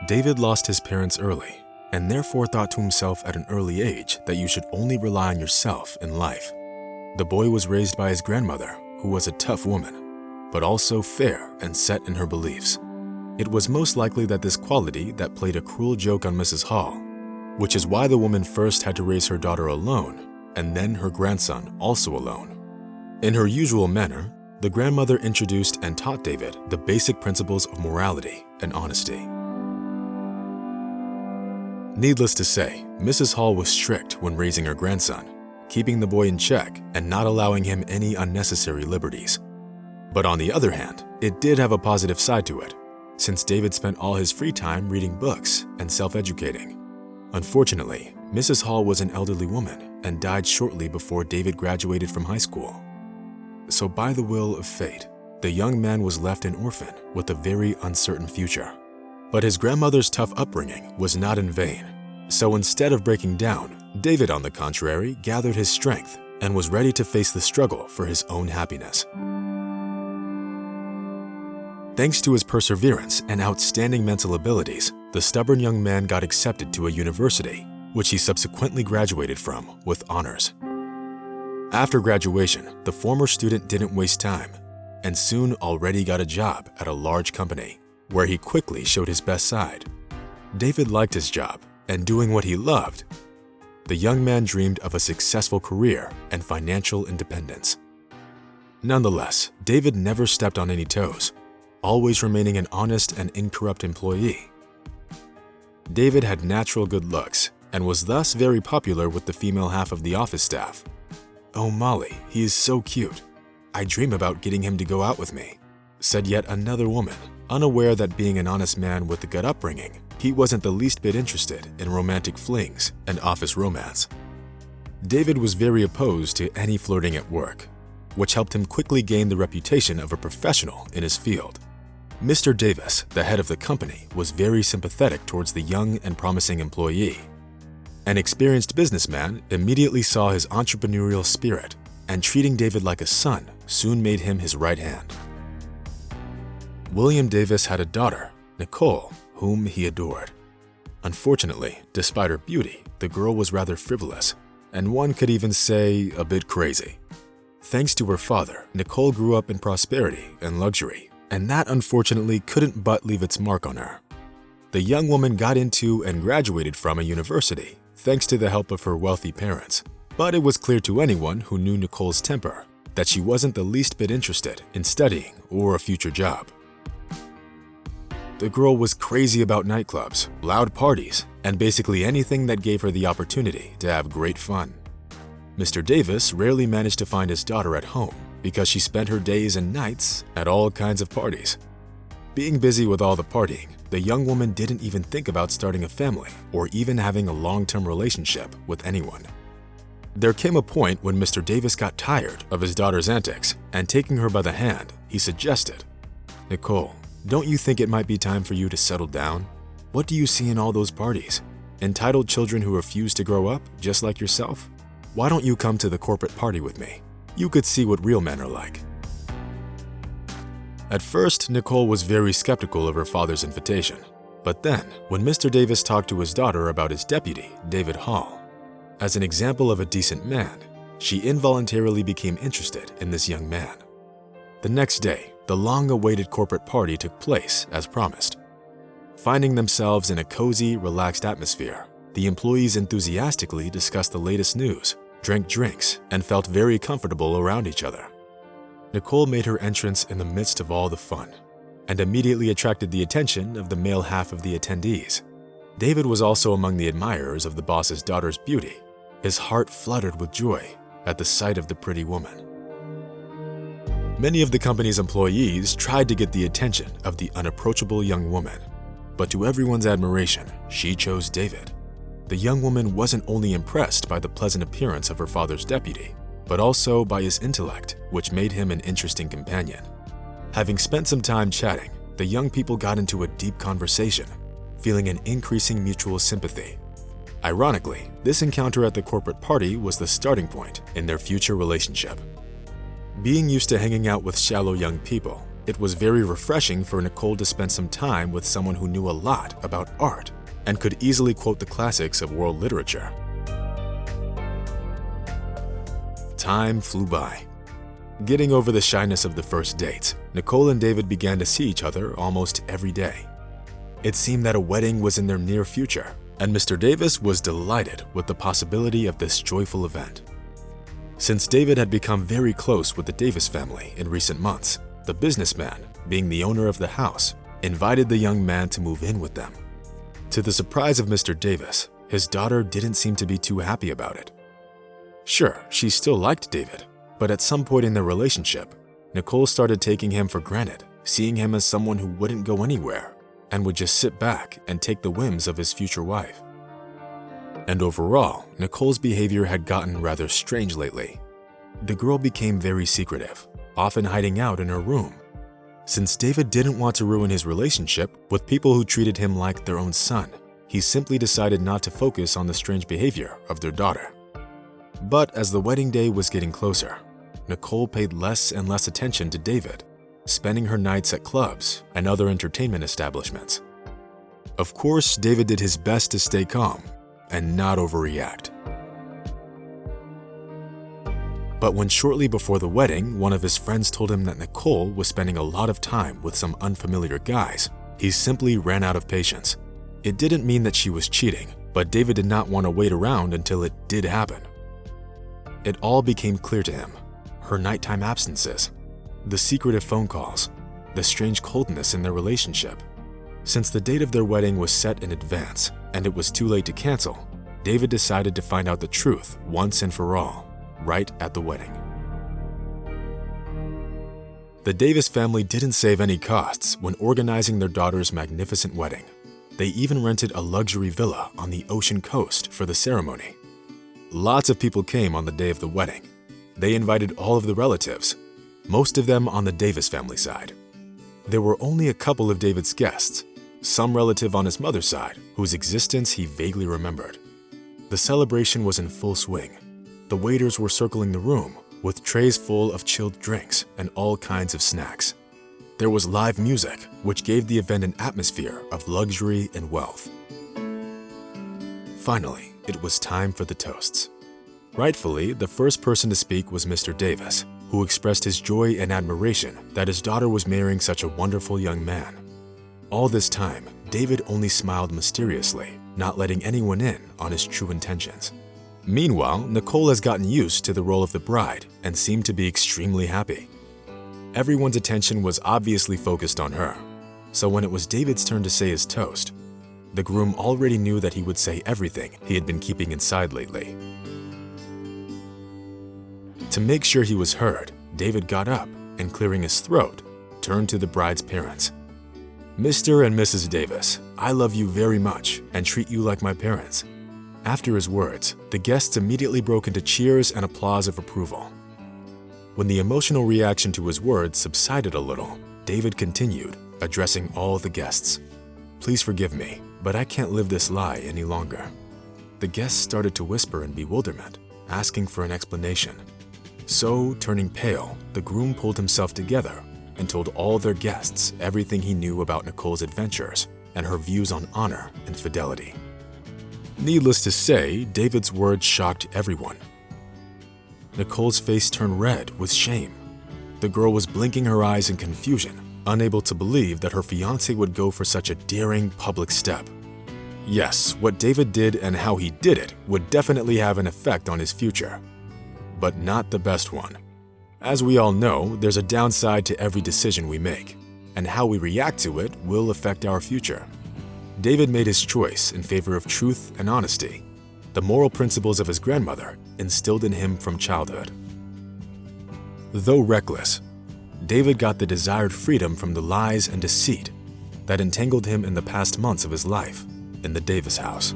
David lost his parents early and therefore thought to himself at an early age that you should only rely on yourself in life. The boy was raised by his grandmother, who was a tough woman, but also fair and set in her beliefs. It was most likely that this quality that played a cruel joke on Mrs. Hall, which is why the woman first had to raise her daughter alone and then her grandson also alone. In her usual manner, the grandmother introduced and taught David the basic principles of morality and honesty. Needless to say, Mrs. Hall was strict when raising her grandson, keeping the boy in check and not allowing him any unnecessary liberties. But on the other hand, it did have a positive side to it, since David spent all his free time reading books and self-educating. Unfortunately, Mrs. Hall was an elderly woman and died shortly before David graduated from high school. So by the will of fate, the young man was left an orphan with a very uncertain future. But his grandmother's tough upbringing was not in vain. So instead of breaking down, David, on the contrary, gathered his strength and was ready to face the struggle for his own happiness. Thanks to his perseverance and outstanding mental abilities, the stubborn young man got accepted to a university, which he subsequently graduated from with honors. After graduation, the former student didn't waste time and soon already got a job at a large company, where he quickly showed his best side. David liked his job and doing what he loved. The young man dreamed of a successful career and financial independence. Nonetheless, David never stepped on any toes, always remaining an honest and incorrupt employee. David had natural good looks and was thus very popular with the female half of the office staff. "Oh, Molly, he is so cute. I dream about getting him to go out with me," said yet another woman, unaware that being an honest man with a good upbringing, he wasn't the least bit interested in romantic flings and office romance. David was very opposed to any flirting at work, which helped him quickly gain the reputation of a professional in his field. Mr. Davis, the head of the company, was very sympathetic towards the young and promising employee. An experienced businessman immediately saw his entrepreneurial spirit, and treating David like a son soon made him his right hand. William Davis had a daughter, Nicole, whom he adored. Unfortunately, despite her beauty, the girl was rather frivolous, and one could even say a bit crazy. Thanks to her father, Nicole grew up in prosperity and luxury, and that unfortunately couldn't but leave its mark on her. The young woman got into and graduated from a university thanks to the help of her wealthy parents, but it was clear to anyone who knew Nicole's temper that she wasn't the least bit interested in studying or a future job. The girl was crazy about nightclubs, loud parties, and basically anything that gave her the opportunity to have great fun. Mr. Davis rarely managed to find his daughter at home because she spent her days and nights at all kinds of parties. Being busy with all the partying, the young woman didn't even think about starting a family or even having a long-term relationship with anyone. There came a point when Mr. Davis got tired of his daughter's antics, and taking her by the hand, he suggested, "Nicole, don't you think it might be time for you to settle down? What do you see in all those parties? Entitled children who refuse to grow up, just like yourself? Why don't you come to the corporate party with me? You could see what real men are like." At first, Nicole was very skeptical of her father's invitation. But then, when Mr. Davis talked to his daughter about his deputy, David Hall, as an example of a decent man, she involuntarily became interested in this young man. The next day, the long-awaited corporate party took place as promised. Finding themselves in a cozy, relaxed atmosphere, the employees enthusiastically discussed the latest news, drank drinks, and felt very comfortable around each other. Nicole made her entrance in the midst of all the fun, and immediately attracted the attention of the male half of the attendees. David was also among the admirers of the boss's daughter's beauty. His heart fluttered with joy at the sight of the pretty woman. Many of the company's employees tried to get the attention of the unapproachable young woman, but to everyone's admiration, she chose David. The young woman wasn't only impressed by the pleasant appearance of her father's deputy, but also by his intellect, which made him an interesting companion. Having spent some time chatting, the young people got into a deep conversation, feeling an increasing mutual sympathy. Ironically, this encounter at the corporate party was the starting point in their future relationship. Being used to hanging out with shallow young people, It was very refreshing for Nicole to spend some time with someone who knew a lot about art and could easily quote the classics of world literature. Time flew by. Getting over the shyness of the first dates, Nicole and David began to see each other almost every day. It seemed that a wedding was in their near future, and Mr. Davis was delighted with the possibility of this joyful event. Since David had become very close with the Davis family in recent months, the businessman, being the owner of the house, invited the young man to move in with them. To the surprise of Mr. Davis, his daughter didn't seem to be too happy about it. Sure, she still liked David, but at some point in their relationship, Nicole started taking him for granted, seeing him as someone who wouldn't go anywhere and would just sit back and take the whims of his future wife. And overall, Nicole's behavior had gotten rather strange lately. The girl became very secretive, often hiding out in her room. Since David didn't want to ruin his relationship with people who treated him like their own son, he simply decided not to focus on the strange behavior of their daughter. But as the wedding day was getting closer, Nicole paid less and less attention to David, spending her nights at clubs and other entertainment establishments. Of course, David did his best to stay calm and not overreact. But when shortly before the wedding, one of his friends told him that Nicole was spending a lot of time with some unfamiliar guys, he simply ran out of patience. It didn't mean that she was cheating, but David did not want to wait around until it did happen. It all became clear to him: her nighttime absences, the secretive phone calls, the strange coldness in their relationship. Since the date of their wedding was set in advance and it was too late to cancel, David decided to find out the truth once and for all, right at the wedding. The Davis family didn't save any costs when organizing their daughter's magnificent wedding. They even rented a luxury villa on the ocean coast for the ceremony. Lots of people came on the day of the wedding. They invited all of the relatives, most of them on the Davis family side. There were only a couple of David's guests, some relative on his mother's side, whose existence he vaguely remembered. The celebration was in full swing. The waiters were circling the room with trays full of chilled drinks and all kinds of snacks. There was live music, which gave the event an atmosphere of luxury and wealth. Finally, it was time for the toasts. Rightfully, the first person to speak was Mr. Davis, who expressed his joy and admiration that his daughter was marrying such a wonderful young man. All this time, David only smiled mysteriously, not letting anyone in on his true intentions. Meanwhile, Nicole has gotten used to the role of the bride and seemed to be extremely happy. Everyone's attention was obviously focused on her, so when it was David's turn to say his toast, the groom already knew that he would say everything he had been keeping inside lately. To make sure he was heard, David got up and, clearing his throat, turned to the bride's parents. "Mr. and Mrs. Davis, I love you very much and treat you like my parents." After his words, the guests immediately broke into cheers and applause of approval. When the emotional reaction to his words subsided a little, David continued, addressing all the guests. "Please forgive me, but I can't live this lie any longer." The guests started to whisper in bewilderment, asking for an explanation. So, turning pale, the groom pulled himself together and told all their guests everything he knew about Nicole's adventures and her views on honor and fidelity. Needless to say, David's words shocked everyone. Nicole's face turned red with shame. The girl was blinking her eyes in confusion, unable to believe that her fiancé would go for such a daring public step. Yes, what David did and how he did it would definitely have an effect on his future, but not the best one. As we all know, there's a downside to every decision we make, and how we react to it will affect our future. David made his choice in favor of truth and honesty, the moral principles of his grandmother instilled in him from childhood. Though reckless, David got the desired freedom from the lies and deceit that entangled him in the past months of his life in the Davis house.